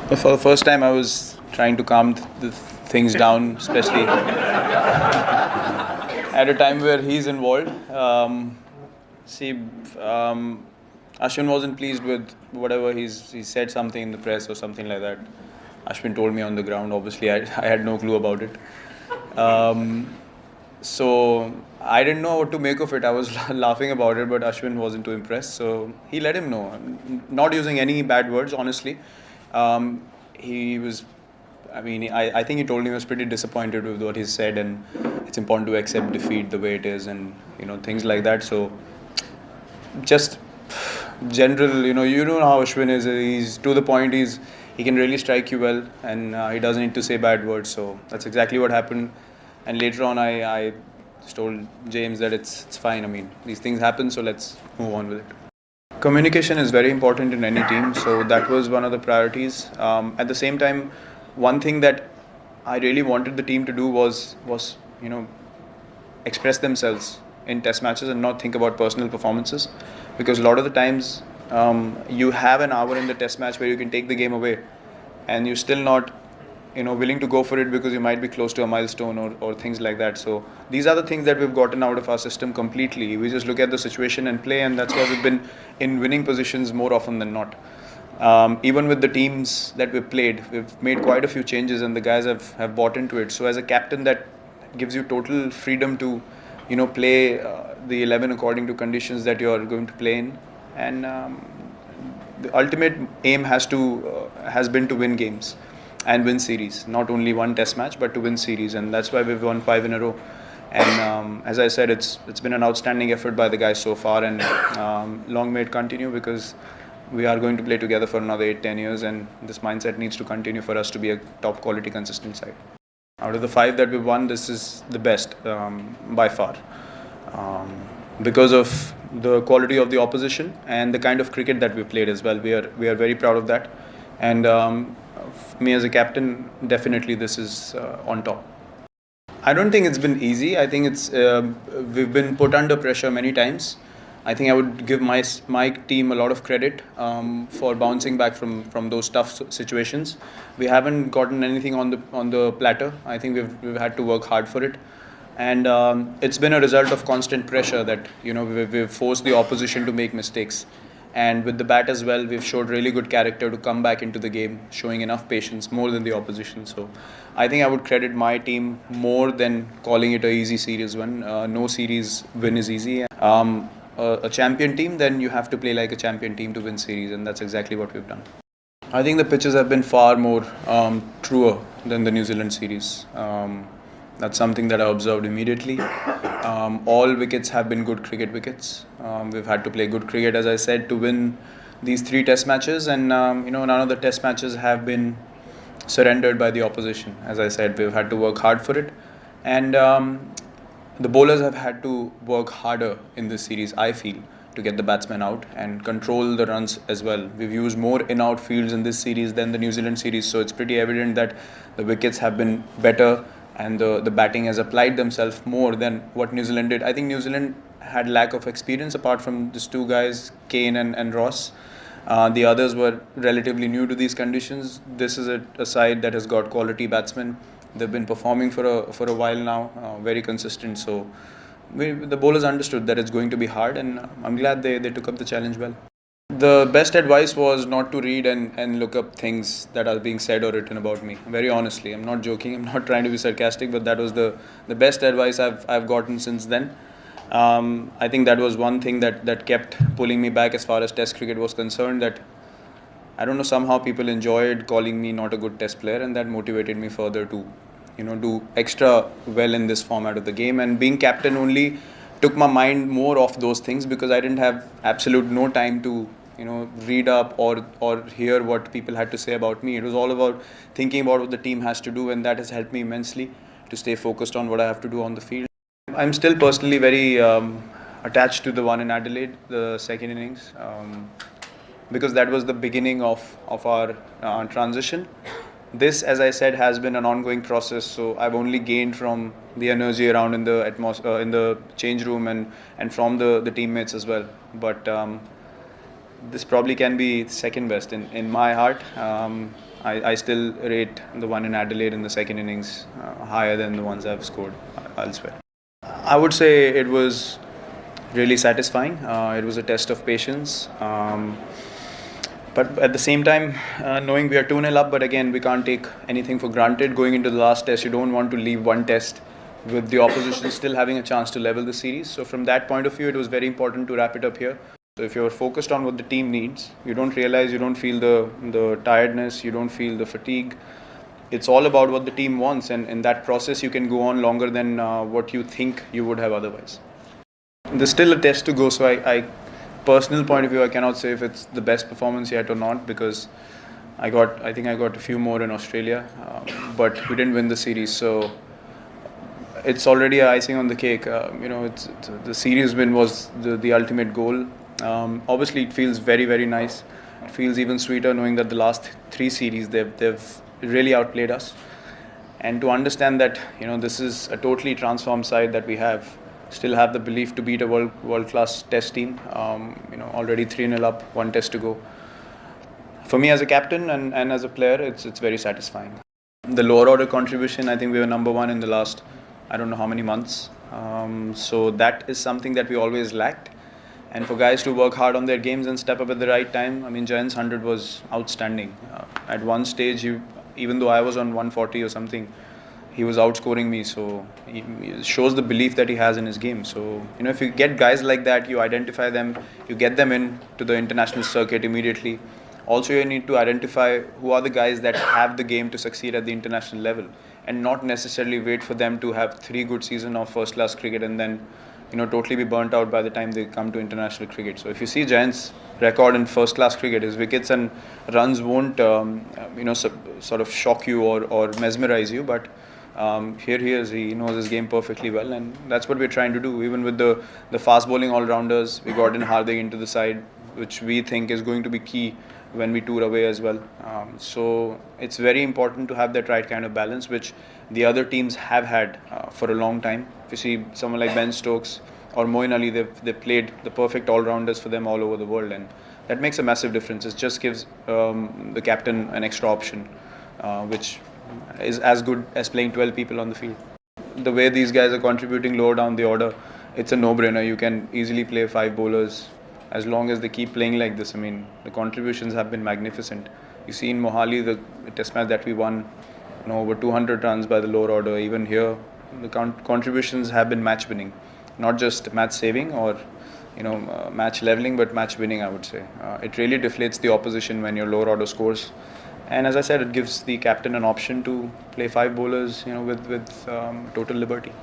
But for the first time, I was trying to calm the things down, especially at a time where he's involved. See, Ashwin wasn't pleased with whatever he said something in the press or something like that. Ashwin told me on the ground. Obviously, I had no clue about it. So I didn't know what to make of it. I was laughing about it, but Ashwin wasn't too impressed. So he let him know, not using any bad words, honestly. He was, I think he told me he was pretty disappointed with what he said, and it's important to accept defeat the way it is, and things like that. So just general, you know how Ashwin is. He's to the point. He can really strike you well, and he doesn't need to say bad words. So that's exactly what happened. And later on, I just told James that it's fine. I mean, these things happen, so let's move on with it. Communication is very important in any team, so that was one of the priorities. At the same time, one thing that I really wanted the team to do was express themselves in test matches and not think about personal performances, because a lot of the times you have an hour in the test match where you can take the game away, and you're still not willing to go for it because you might be close to a milestone or things like that. So these are the things that we've gotten out of our system completely. We just look at the situation and play, and that's why we've been in winning positions more often than not. Even with the teams that we've played, we've made quite a few changes, and the guys have bought into it. So as a captain, that gives you total freedom to play the 11 according to conditions that you're going to play in. And the ultimate aim has been to win games and win series, not only one test match but to win series, and that's why we've won 5 in a row. And as I said, it's been an outstanding effort by the guys so far, and long may it continue, because we are going to play together for another 8-10 years, and this mindset needs to continue for us to be a top quality consistent side. Out of the 5 that we've won, this is the best by far, because of the quality of the opposition and the kind of cricket that we played as well. We are very proud of that, and me as a captain, definitely this is on top. I don't think it's been easy. I think we've been put under pressure many times. I think I would give my team a lot of credit for bouncing back from those tough situations. We haven't gotten anything on the platter. I think we've had to work hard for it, and it's been a result of constant pressure that we've forced the opposition to make mistakes. And with the bat as well, we've showed really good character to come back into the game, showing enough patience, more than the opposition. So I think I would credit my team more than calling it a easy series win. No series win is easy. A champion team, then you have to play like a champion team to win series, and that's exactly what we've done. I think the pitches have been far more truer than the New Zealand series. That's something that I observed immediately. All wickets have been good cricket wickets. We've had to play good cricket, as I said, to win these 3 test matches, and none of the test matches have been surrendered by the opposition. As I said, we've had to work hard for it, and the bowlers have had to work harder in this series, I feel, to get the batsmen out and control the runs as well. We've used more in-out fields in this series than the New Zealand series, so it's pretty evident that the wickets have been better, and the batting has applied themselves more than what New Zealand did. I think New Zealand had lack of experience apart from these 2 guys, Kane and Ross. The others were relatively new to these conditions. This is a side that has got quality batsmen. They've been performing for a while now, very consistent. So the bowlers understood that it's going to be hard, and I'm glad they took up the challenge well. The best advice was not to read and look up things that are being said or written about me. Very honestly, I'm not joking. I'm not trying to be sarcastic, but that was the best advice I've gotten since then. I think that was one thing that kept pulling me back as far as Test cricket was concerned. That I don't know, somehow people enjoyed calling me not a good Test player, and that motivated me further to do extra well in this format of the game. And being captain only took my mind more off those things, because I didn't have absolute no time to read up or hear what people had to say about me. It was all about thinking about what the team has to do, and that has helped me immensely to stay focused on what I have to do on the field. I'm still personally very attached to the one in Adelaide, the second innings, because that was the beginning of our transition. This, as I said, has been an ongoing process, so I've only gained from the energy around in the atmosphere, in the change room, and from the teammates as well. But This probably can be second best in my heart. I still rate the one in Adelaide in the second innings higher than the ones I've scored elsewhere. I would say it was really satisfying. It was a test of patience. But at the same time, knowing we are 2-0 up, but again, we can't take anything for granted. Going into the last test, you don't want to leave one test with the opposition still having a chance to level the series. So from that point of view, it was very important to wrap it up here. So if you're focused on what the team needs, you don't realize, you don't feel the tiredness, you don't feel the fatigue. It's all about what the team wants, and in that process, you can go on longer than what you think you would have otherwise. There's still a test to go, so I personal point of view, I cannot say if it's the best performance yet or not, because I think I got a few more in Australia, but we didn't win the series, so it's already a icing on the cake. It's the series win was the ultimate goal. Obviously, it feels very, very nice. It feels even sweeter knowing that the last three series they've really outplayed us, and to understand that this is a totally transformed side that we still have the belief to beat a world class test team. Already 3-0 up, one test to go. For me as a captain and as a player, it's very satisfying. The lower order contribution, I think we were number one in the last I don't know how many months. So that is something that we always lacked. And for guys to work hard on their games and step up at the right time, I mean, Jayant's 100 was outstanding. At one stage, even though I was on 140 or something, he was outscoring me. So it shows the belief that he has in his game. So, if you get guys like that, you identify them, you get them in to the international circuit immediately. Also, you need to identify who are the guys that have the game to succeed at the international level, and not necessarily wait for them to have 3 good seasons of first-class cricket and then, totally be burnt out by the time they come to international cricket. So if you see Jayant's record in first-class cricket, his wickets and runs won't, sort of shock you or mesmerize you. But here he is. He knows his game perfectly well, and that's what we're trying to do. Even with the fast bowling all-rounders, we got in Hardik into the side, which we think is going to be key when we tour away as well. So it's very important to have that right kind of balance, which the other teams have had for a long time. If you see someone like Ben Stokes or Moeen Ali, they've played the perfect all-rounders for them all over the world, and that makes a massive difference. It just gives the captain an extra option, which is as good as playing 12 people on the field. The way these guys are contributing lower down the order, it's a no-brainer. You can easily play 5 bowlers as long as they keep playing like this. I mean, the contributions have been magnificent. You see in Mohali, the test match that we won, over 200 runs by the lower order. Even here, the contributions have been match winning, not just match saving or match leveling, but match winning, I would say. It really deflates the opposition when your lower order scores. And as I said, it gives the captain an option to play 5 bowlers, with total liberty.